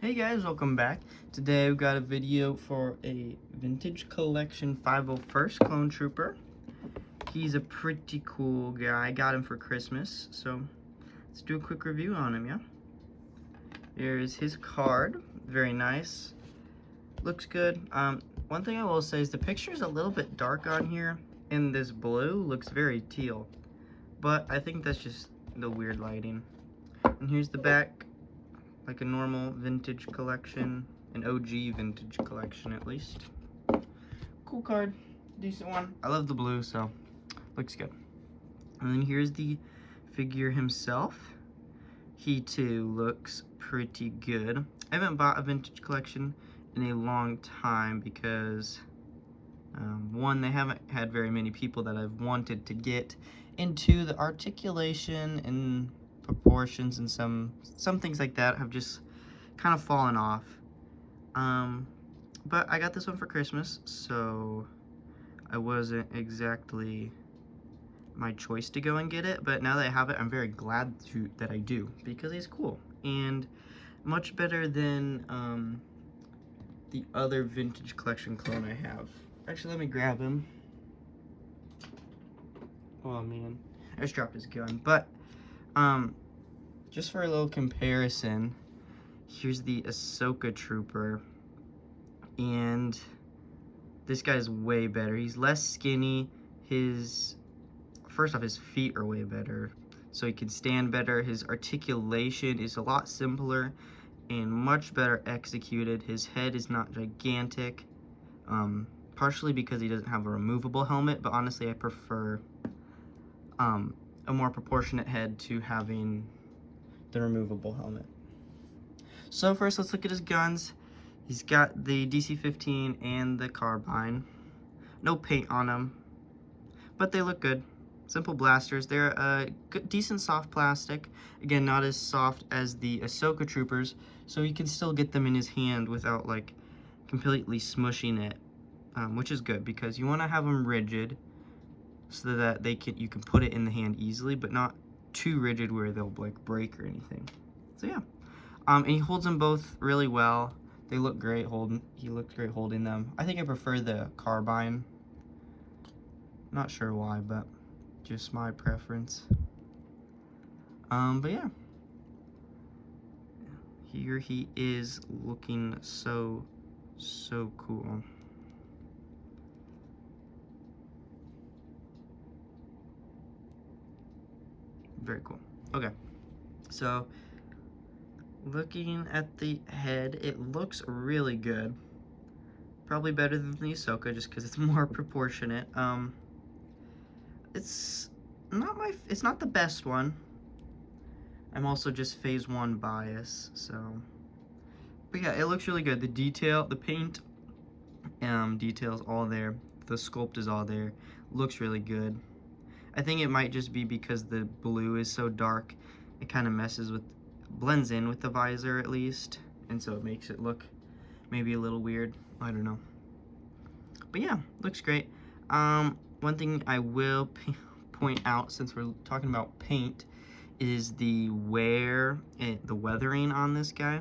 Hey guys, welcome back. Today we've got a video for a Vintage Collection 501st Clone Trooper. He's a pretty cool guy. I got him for Christmas, so let's do a quick review on him, yeah? Here's his card. Very nice. Looks good. One thing I will say is the picture is a little bit dark on here, and this blue looks very teal. But I think that's just the weird lighting. And here's the back. Like a normal vintage collection, an OG vintage collection at least. Cool card, decent one. I love the blue, so looks good. And then here's the figure himself. He too looks pretty good. I haven't bought a vintage collection in a long time because one, they haven't had very many people that I've wanted to get into the articulation and proportions, and some things like that have just kind of fallen off. But I got this one for Christmas, so I wasn't exactly my choice to go and get it, but now that I have it, I'm very glad that I do, because he's cool and much better than the other vintage collection clone I have. Actually, let me grab him. Oh man, I just dropped his gun. But just for a little comparison, here's the Ahsoka Trooper, and this guy's way better. He's less skinny. First off, his feet are way better, so he can stand better. His articulation is a lot simpler and much better executed. His head is not gigantic, partially because he doesn't have a removable helmet, but honestly I prefer a more proportionate head to having the removable helmet. So first, let's look at his guns. He's got the DC-15 and the carbine. No paint on them, but they look good. Simple blasters. They're a decent soft plastic. Again, not as soft as the Ahsoka Troopers, so you can still get them in his hand without like completely smushing it, which is good because you want to have them rigid so that you can put it in the hand easily, but not too rigid where they'll like break or anything. So yeah, and he holds them both really well. They look great holding. He looks great holding them. I think I prefer the carbine. Not sure why, but just my preference. But yeah, here he is looking so cool. Very cool. Okay, so looking at the head, it looks really good. Probably better than the Ahsoka just because it's more proportionate. It's not the best one. I'm also just phase 1 bias, so. But yeah, it looks really good. The paint details all there. The sculpt is all there. Looks really good. I think it might just be because the blue is so dark, it kind of blends in with the visor at least, and so it makes it look maybe a little weird. I don't know. But yeah, looks great. One thing I will point out, since we're talking about paint, is the weathering on this guy.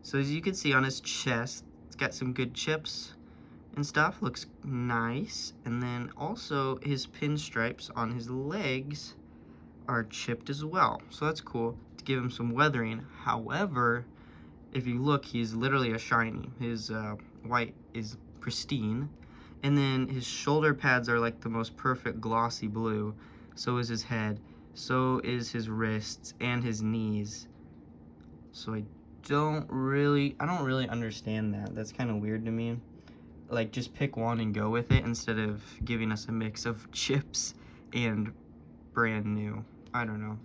So as you can see on his chest, it's got some good chips and stuff. Looks nice. And then also his pinstripes on his legs are chipped as well, so that's cool to give him some weathering. However, if you look, he's literally a shiny. His white is pristine, and then his shoulder pads are like the most perfect glossy blue. So is his head, so is his wrists and his knees. So I don't really understand that. That's kind of weird to me. Like, just pick one and go with it instead of giving us a mix of chips and brand new. I don't know.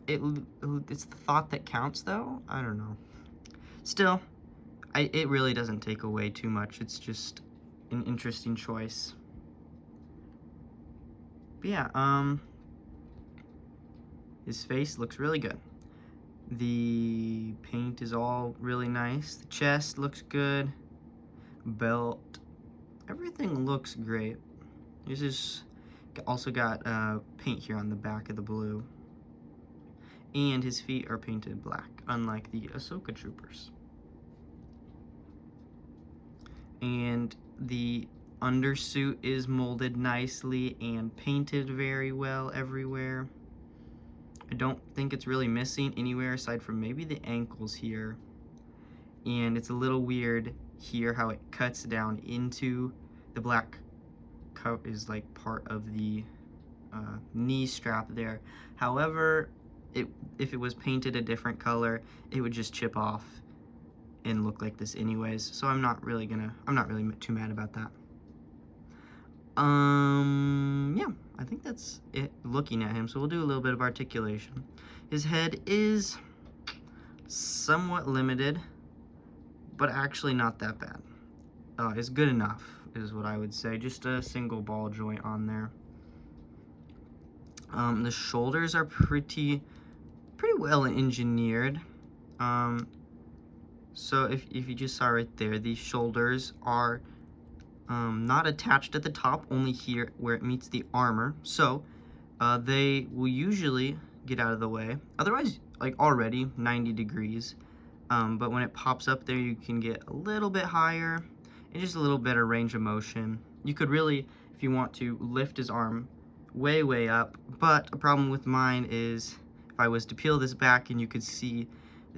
It's the thought that counts, though. I don't know. Still, it really doesn't take away too much. It's just an interesting choice. But yeah, his face looks really good. The paint is all really nice. The chest looks good. Belt, everything looks great. This is also got paint here on the back of the blue. and his feet are painted black, unlike the Ahsoka troopers. And the undersuit is molded nicely and painted very well everywhere. I don't think it's really missing anywhere aside from maybe the ankles here. And it's a little weird here how it cuts down into the black coat is like part of the knee strap there. However, if it was painted a different color, it would just chip off and look like this anyways. So I'm not really too mad about that. Yeah, I think that's it looking at him. So we'll do a little bit of articulation. His head is somewhat limited, but actually not that bad. It's good enough, is what I would say. Just a single ball joint on there. The shoulders are pretty well engineered. So if you just saw right there, these shoulders are not attached at the top, only here where it meets the armor. So they will usually get out of the way. Otherwise, like already 90 degrees. But when it pops up there, you can get a little bit higher and just a little better range of motion. You could really, if you want to, lift his arm way up. But a problem with mine is if I was to peel this back and you could see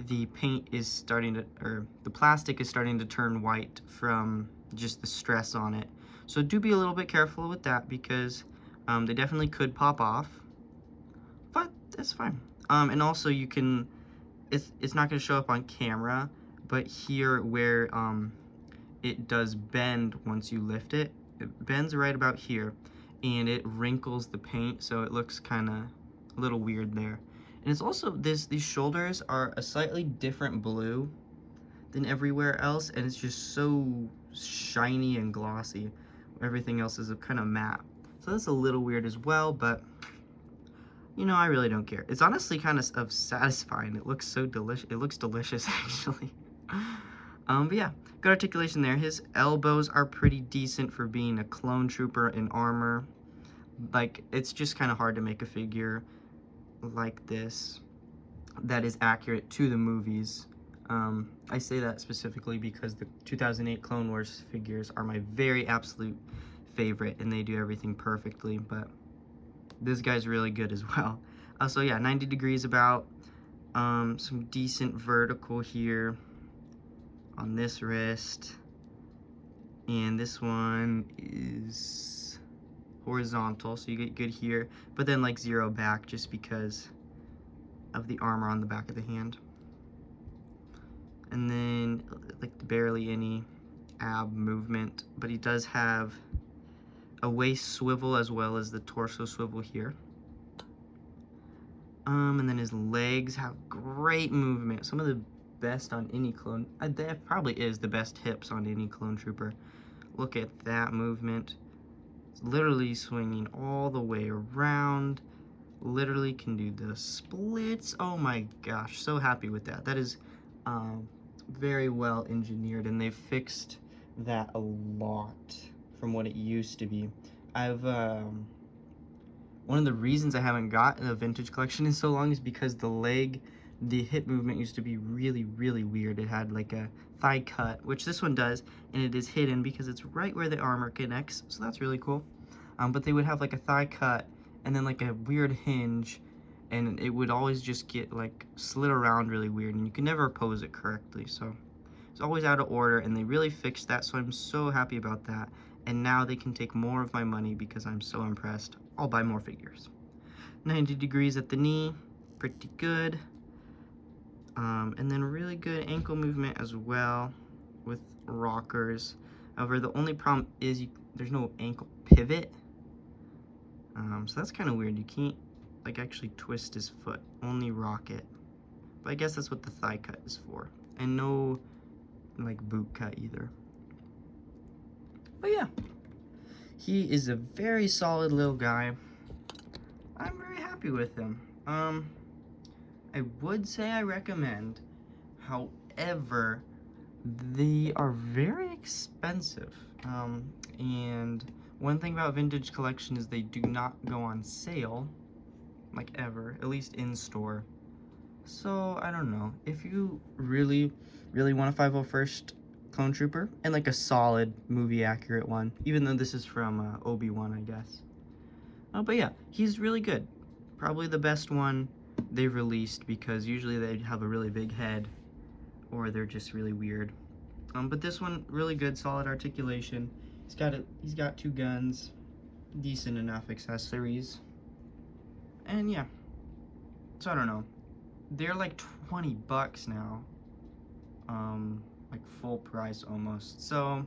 the paint is starting to, or the plastic is starting to turn white from just the stress on it. So do be a little bit careful with that because they definitely could pop off, but that's fine. And also you can, it's not going to show up on camera, but here where it does bend once you lift it, it bends right about here and it wrinkles the paint, so it looks kind of a little weird there. And it's also these shoulders are a slightly different blue than everywhere else, and it's just so shiny and glossy. Everything else is a kind of matte. So that's a little weird as well, but you know, I really don't care. It's honestly kind of satisfying. It looks so delicious. It looks delicious actually. But yeah, good articulation there. His elbows are pretty decent for being a clone trooper in armor. Like, it's just kind of hard to make a figure like this that is accurate to the movies. I say that specifically because the 2008 Clone Wars figures are my very absolute favorite, and they do everything perfectly, but this guy's really good as well. So yeah, 90 degrees about, some decent vertical here on this wrist, and this one is horizontal, so you get good here, but then like zero back just because of the armor on the back of the hand. And then like barely any ab movement, but he does have a waist swivel as well as the torso swivel here. And then his legs have great movement, some of the best on any clone. That probably is the best hips on any clone trooper. Look at that movement. It's literally swinging all the way around. Literally can do the splits. Oh my gosh, so happy with that. That is very well engineered, and they've fixed that a lot from what it used to be. I've one of the reasons I haven't gotten a vintage collection in so long is because the hip movement used to be really weird. It had like a thigh cut, which this one does, and it is hidden because it's right where the armor connects, so that's really cool. But they would have like a thigh cut and then like a weird hinge, and it would always just get like slid around really weird, and you could never pose it correctly, so it's always out of order, and they really fixed that, so I'm so happy about that. And now they can take more of my money because I'm so impressed. I'll buy more figures. 90 degrees at the knee, pretty good. And then really good ankle movement as well with rockers. However, the only problem is there's no ankle pivot. So that's kind of weird. You can't like actually twist his foot, only rock it. But I guess that's what the thigh cut is for. And no like boot cut either. But yeah, he is a very solid little guy. I'm very happy with him. I would say I recommend, however, they are very expensive. And one thing about vintage collection is they do not go on sale, like ever, at least in store. So, I don't know. If you really, really want a 501st Clone Trooper, and like a solid movie accurate one, even though this is from Obi-Wan, I guess. But yeah, he's really good. Probably the best one they've released, because usually they have a really big head, or they're just really weird. But this one, really good, solid articulation. He's got 2 guns, decent enough accessories. And yeah. So I don't know. They're like $20 now. Like full price almost. So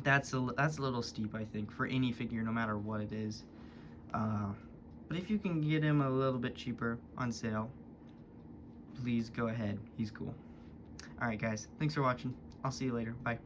that's a little steep, I think, for any figure, no matter what it is. But if you can get him a little bit cheaper on sale, please go ahead. He's cool. Alright guys, thanks for watching. I'll see you later. Bye.